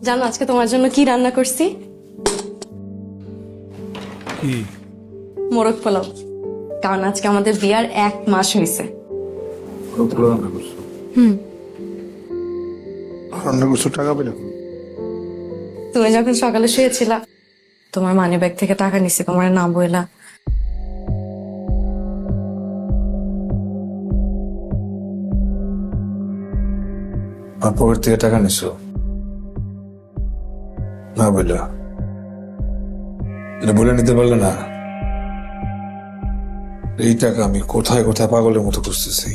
জানো আজকে তোমার জন্য কি রান্না করছি? কি? মোরগ পোলাও। কারণ আজকে আমাদের বিয়ার 1 মাস হয়েছে। রান্না করছো? রান্না করছো টাকা পেলে? তুমি যখন সকালে শুয়েছিলা তোমার মানি ব্যাগ থেকে টাকা নিছি, তোমার না বইলা। আমার পকেট থেকে টাকা নিছো না বললো? এটা বলে নিতে পারলে না? এই টাকা আমি কোথায় কোথায় পাগলের মতো খুঁজতেছি।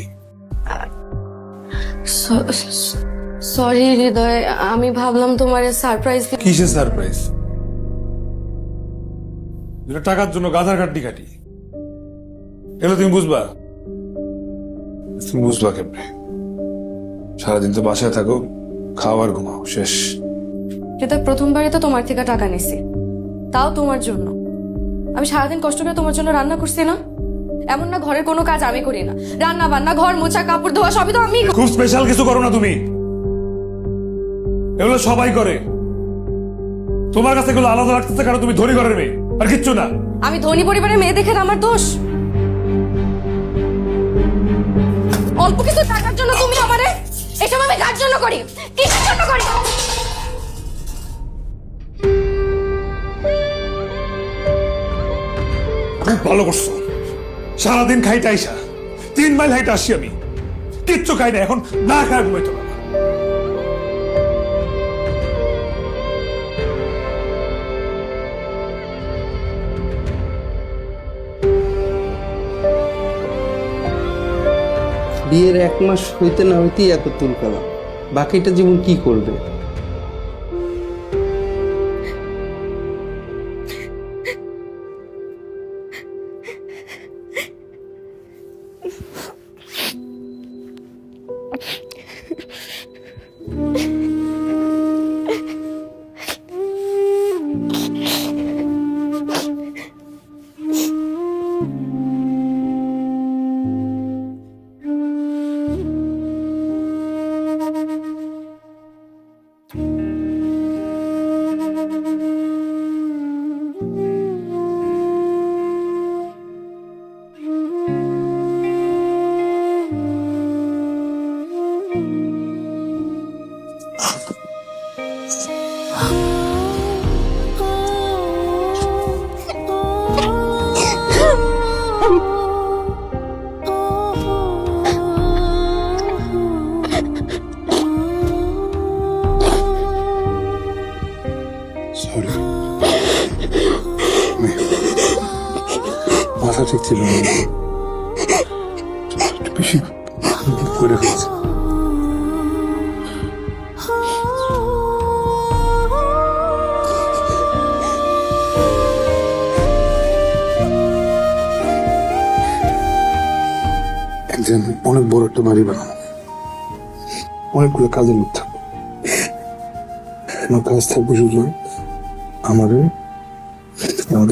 সরি হৃদয়, আমি ভাবলাম তোমার সারপ্রাইজ। কিসের সারপ্রাইজ? যেটা টাকার জন্য গাধার কাটি কাটি, এগুলো তুমি বুঝবা? তুমি বুঝবা কেমনে? সারাদিন তো বাসায় থাকো, খাও আর ঘুমাও, শেষ। হৃদয়, প্রথমবারই তো তোমার থেকে টাকা নিছি, তাও তোমার জন্য। আমি সারাদিন কষ্ট করে তোমার জন্য রান্না করছি না? এমন না ঘরের কোনো কাজ আমি করি না, রান্না বান্না, ঘর মোছা, কাপড় ধোয়া সবই তো আমি। খুব স্পেশাল কিছু করো না তুমি, এগুলো সবাই করে। তোমার কাছে এগুলো আলাদা লাগতেছে কারণ তুমি ধনী ঘরের মেয়ে, আর কিচ্ছু না। আমি ধনী পরিবারের মেয়ে দেখে আমার দোষ? অল্প কিছু টাকার জন্য তুমি আমারে এসব আমি কার জন্য করি, কিসের জন্য করি? খুব ভালো করছো। সারাদিন খাইতে আইসা 3 মাইল হাইটে আসছি আমি, কিচ্ছু খাই না, এখন না খায় ঘুমাইতে পারবো না। বিয়ের 1 মাস হইতে না হইতেই এত তুলকালা, বাকিটা জীবন কি করবে? সরি, মাথা ঠিক ছিল না, একটু বেশি করে ফেলছি। একদিন অনেক বড় একটা বাড়ি বানাবো, অনেকগুলো কাজের লোক থাকবো। আমার কাজ থাকবো শুধু আমাদের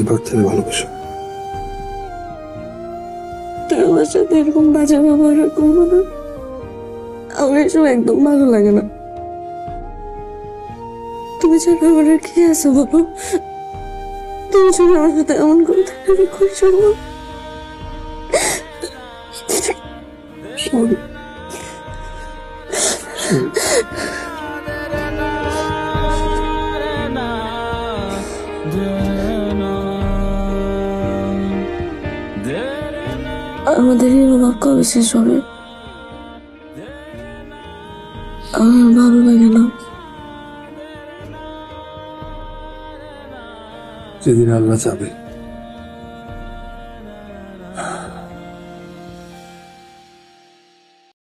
বাচ্চাদের ভালোবাসা। আমার সাথে এরকম বাজে ব্যবহার করবো না, আমার এসব একদম ভালো লাগে না। তুমি ছাড়া আমার আর কি আছে বলো? তুমি ছাড়া আমার সাথে এমন করে থাকলে করছো না। Sorry. আমাদের এই অভাব কবে শেষ হবে? আমার ভালো লাগে না। যেদিন আল্লাহ চাবে